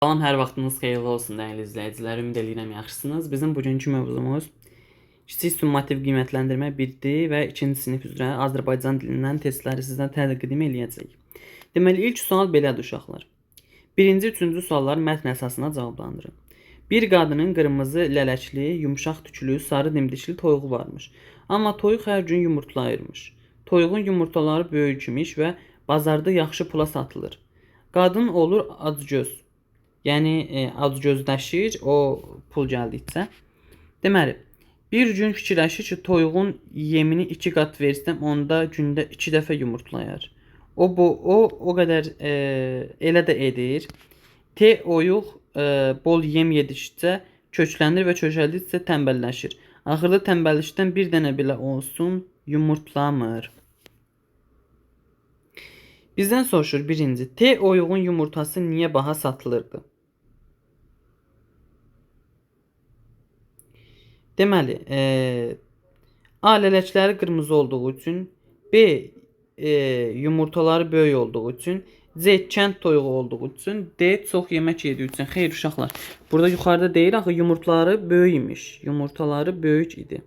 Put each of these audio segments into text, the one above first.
Salam, hər vaxtınız xeyirli olsun dəyərli izləyicilər. Ümid edirəm yaxşısınız. Bizim bugünkü mövzumuz kiçik summativ qiymətləndirmə 1-dir və 2-ci sinif üzrə Azərbaycan dilindən testləri sizə təqdim eləyəcəyik. Deməli, ilk sual belədir uşaqlar. Birinci, üçüncü suallar mətn əsasına cavablandırın. Bir qadının qırmızı lələkli, yumşaq tüklü, sarı dimdikli toyuğu varmış. Amma toyuq hər gün yumurtlayırmış. Toyuğun yumurtaları böyükmüş və bazarda yaxşı pula satılır. Qadın olur acgöz. Yəni acgözləşir, o pul gəldikcə. Deməli, bir gün fikirləşir ki, toyuğun yemini 2 qat versəm, onda gündə 2 dəfə yumurtlayar. O qədər elə də edir. Oyuq bol yem yedikcə köklənir və kökəldikcə tənbəlləşir. Axırda tənbəllikdən bir dənə belə olsun yumurtlamır. Bizdən soruşur birinci, oyuğun yumurtası niyə baha satılırdı? Deməli, A lələkləri qırmızı olduğu üçün, B yumurtaları böyük olduğu üçün, C kənd toyuğu olduğu üçün, D çox yemək yediyi üçün. Xeyr uşaqlar, burada yuxarıda deyir axı yumurtaları böyük imiş. Yumurtaları böyük idi.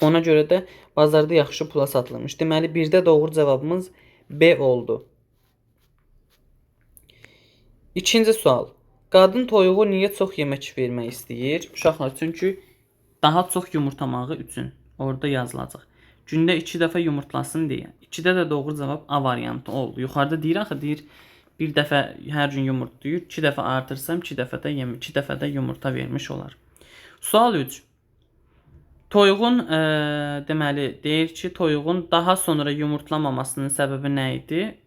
Ona görə də bazarda yaxşı pula satılmış. Deməli, birdə doğru cavabımız B oldu. İkinci sual. Qadın toyuğu niyə çox yemək vermək istəyir? Uşaqlar, çünki daha çox yumurtlamağı üçün orada yazılacaq. Gündə 2 dəfə yumurtlasın deyə. 2-də də doğru cavab A variantı oldu. Yuxarıda deyir axı, deyir bir dəfə hər gün yumurtlayır, 2 dəfə artırsam 2 dəfə də yumurta vermiş olar. Sual 3. Toyuğun deməli deyir ki, toyuğun daha sonra yumurtlamamasının səbəbi nə idi?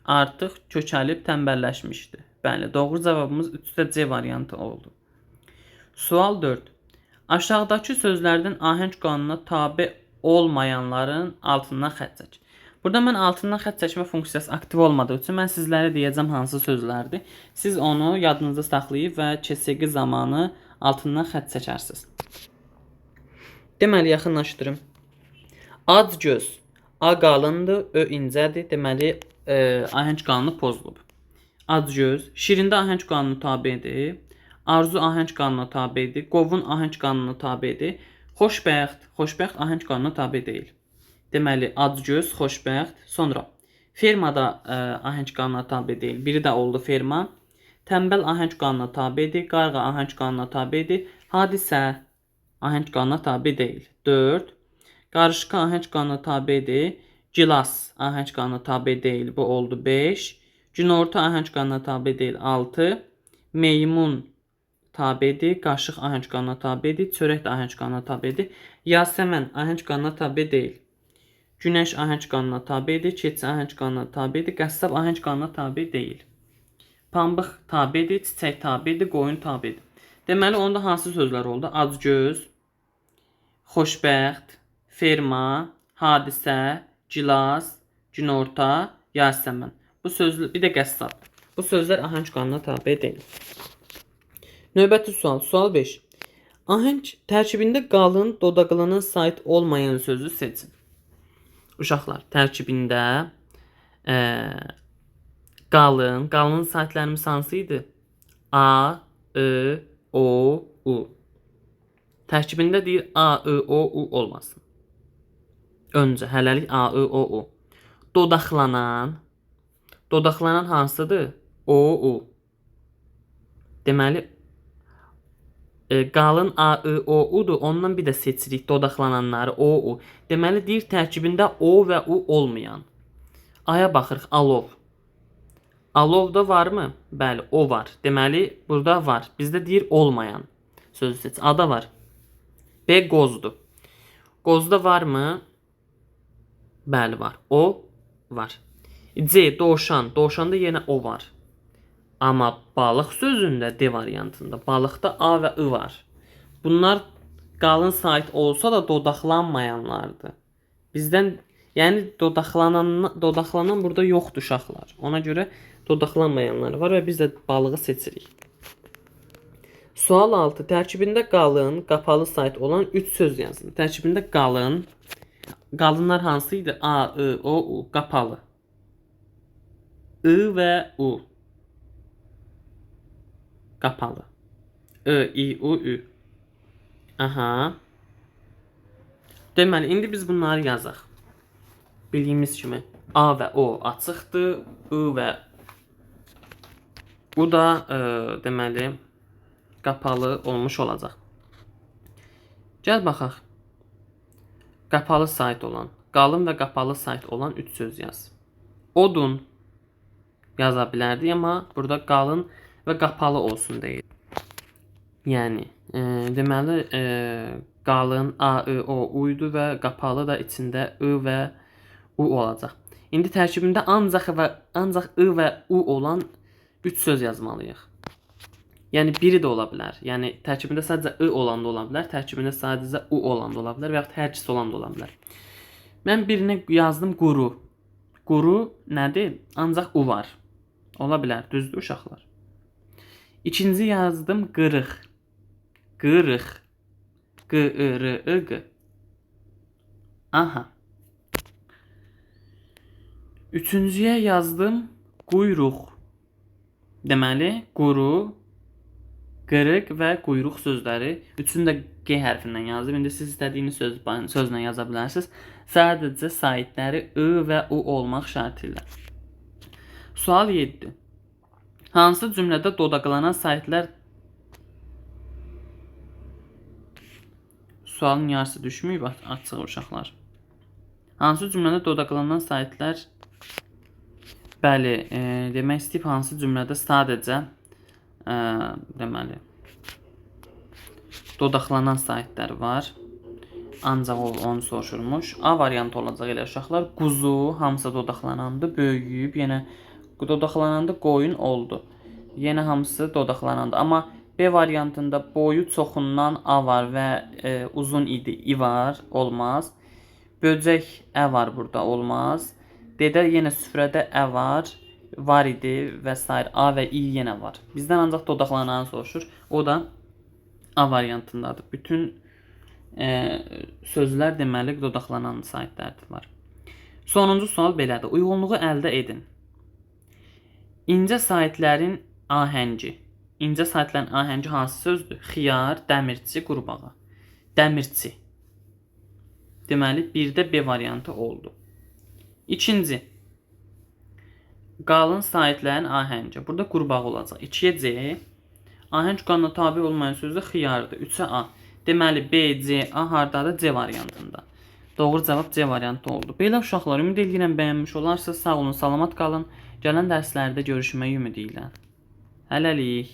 Artıq kökəlib tənbəlləşmişdi. Bəli, doğru cavabımız 3-də C variantı oldu. Sual 4. Aşağıdakı sözlərdən ahəng qanununa tabe olmayanların altından xətt çək. Burada mən altından xətt çəkmə funksiyası aktiv olmadığı üçün mən sizlərə deyəcəm hansı sözlərdir. Siz onu yadınızda saxlayıb və KSQ zamanı altından xətt çəkərsiniz. Deməli, yaxınlaşdırım. Acgöz. A qalındır, Ö incədir. Deməli, ahəng qanunu pozulub. Acgöz. Şirində ahəng qanunu tabedir. Arzu ahəng qanununa tabedir. Qovun ahəng qanununa tabedir. Xoşbəxt ahəng qanununa tabe deyil. Deməli, acgöz, xoşbəxt. Sonra fermada ahəng qanununa tabe deyil. Biri də oldu ferma. Tənbəl ahəng qanununa tabedir. Qarğa ahəng qanununa tabedir. Hadisə ahəng qanununa tabe deyil. 4. Qarışqa ahəng qanununa tabedir. Gilas ahəng qanununa tabe deyil. Bu oldu 5. Günorta ahəng qanununa tabe deyil. 6. Meymun tabedir. Qaşıq ahəng qanununa tabedir. Çörək də ahəng qanununa tabedir. Yasəmən ahəng qanununa tabe deyil. Günəş ahəng qanununa tabedir. Keçi ahəng qanununa tabedir. Qəssab ahəng qanununa tabe deyil. Pambıq tabedir. Çiçək tabedir. Qoyun tabedir. Deməli, onda hansı sözlər oldu? Acgöz, xoşbəxt, ferma, hadisə, gilas, günorta, yasəmən. Bu sözlər, bir də qəssab. Bu sözlər ahəng qanununa tabe deyil. Növbəti sual. Sual 5. Ahəng tərkibində qalın, dodaqlanan sait olmayan sözü seçin. Uşaqlar, tərkibində qalın saitlərimiz hansı idi? A, I, O, U. Tərkibində deyir A, I, O, U olmasın. Öncə, hələlik A, I, O, U. Dodaqlanan hansıdır? O, U. Deməli, qalın A, I, O, U-dur. Ondan bir də seçirik dodaqlananları O, U. Deməli, deyir tərkibində O və U olmayan. Aya baxırıq, alov. Alovda varmı? Bəli, o var. Deməli, burada var. Bizdə deyir olmayan. Sözü seç. A-da var. B, qozdur. Qozda varmı? Bəli, var. O var. C, dovşan. Dovşanda yenə o var. Amma balıq sözündə D variantında balıqda A və I var. Bunlar qalın sait olsa da dodaqlanmayanlardır. Bizdən, yəni dodaqlanan burada yoxdur uşaqlar. Ona görə dodaqlanmayanlar var və biz də balığı seçirik. Sual 6. Tərkibində qalın, qapalı sait olan 3 söz yazın. Tərkibində qalın. Qalınlar hansı idi? A, I, O, U. Qapalı. I və U. qapalı. I, i, u, ü. Aha. Deməli, indi biz bunları yazaq. Bildiyimiz kimi A və O açıqdır. I və U da deməli qapalı olmuş olacaq. Gəl baxaq. Qapalı sayt olan, qalın və qapalı sayt olan 3 söz yaz. Odun yaza bilərdik, amma burada qalın və qapalı olsun deyir. Yəni, deməli, qalın A, I, O, U idi və qapalı da içində I və U olacaq. İndi tərkibində ancaq I və U olan 3 söz yazmalıyıq. Yəni, biri də ola bilər. Yəni, tərkibində sadəcə I olan da ola bilər, tərkibində sadəcə U olan da ola bilər və yaxud hər ikisi olan da ola bilər. Mən birinə yazdım quru. Quru nədir? Ancaq U var. Ola bilər, düzdür uşaqlar. İkinci yazdım qırıq. Qırıq. Q-I-R-I-Q. Aha. Üçüncüyə yazdım quyruq. Deməli, quru, qırıq və quyruq sözləri. Üçünü də G hərfindən yazdım. İndi siz istədiyiniz sözlə yaza bilərsiniz. Sadəcə saitləri I və U olmaq şərti ilə. Sual 7. Hansı cümlədə dodaqlanan saitlər... Sualın yarısı düşməyib, açıq uşaqlar. Hansı cümlədə dodaqlanan saitlər... Bəli, demək istəyib hansı cümlədə sadəcə deməli dodaqlanan saitlər var. Ancaq onu soruşurmuş. A variantı olacaq elə uşaqlar. Quzu hamısı dodaqlanandı, böyüyüb, yenə dodaqlanandı, qoyun oldu. Yenə hamısı dodaqlanandı. Amma B variantında boyu çoxundan A var və uzun idi, I var, olmaz. Böcək Ə var burada, olmaz. D-də yenə süfrədə Ə var idi və s. A və I yenə var. Bizdən ancaq dodaqlananı soruşur. O da A variantındadır. Bütün sözlər deməli dodaqlanan saitlərdir var. Sonuncu sual belədir. Uyğunluğu əldə edin. İncə saitlərin ahəngi. İncə saitlərin ahəngi hansı sözdür? Xiyar, dəmirçi, qurbağa. Dəmirçi. Deməli, birdə B variantı oldu. İkinci. Qalın saitlərin ahəngi. Burada qurbağa olacaq. 2-yə C. Ahəng qanuna tabi olmayan sözdə xiyardır. 3-ə A. Deməli, B, C, A hardadır? C variantında. Doğru cavab C variantı oldu. Belə uşaqlar, ümid edirəm bəyənmiş olarsınız. Sağ olun, salamat qalın. Gələn dərslərdə görüşməyi ümid edirəm. Hələlik.